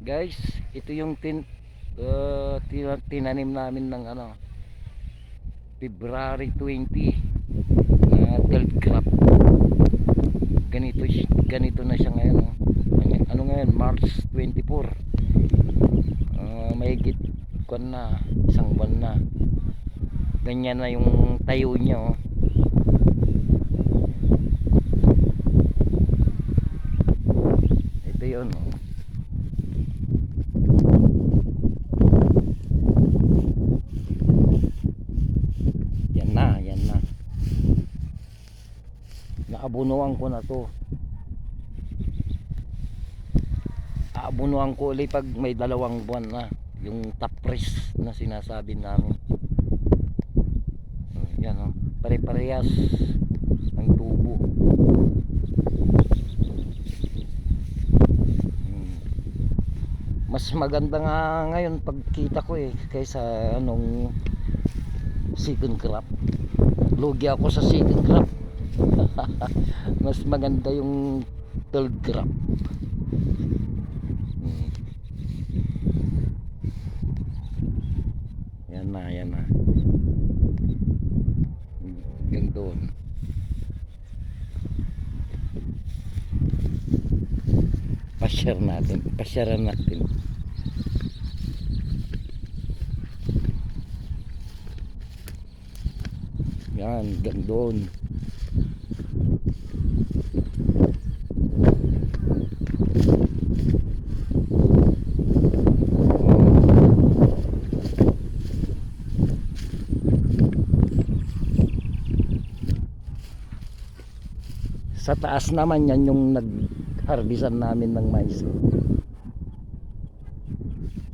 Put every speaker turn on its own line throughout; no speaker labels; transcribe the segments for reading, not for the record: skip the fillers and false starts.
Guys, ito yung tinanim namin ng February 20 na field crop. Ganito na siya ngayon, oh. Ano ngayon, March 24. Mahigit na isang buwan na. Ganyan na yung tayo niya, oh. Ito yun, oh. Yan na. Naabunuan ko na to. Aabunuan ko ulit pag may 2 buwan na. Yung top press na sinasabi namin. Yan, oh. Pare-parehas ang tubo. Mas maganda nga ngayon pagkita ko kaysa anong second crop. Lugi ako sa second crop. Mas maganda yung third crop. Yan na. Yung doon. Pasyaran natin. Yan, hanggang doon. Sa taas naman yan yung nag-harbisan namin ng mais.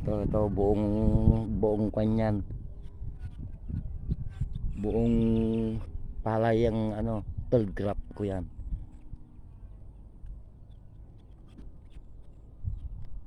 Ito buong kanyan. Buong palay ang third crop ko yan.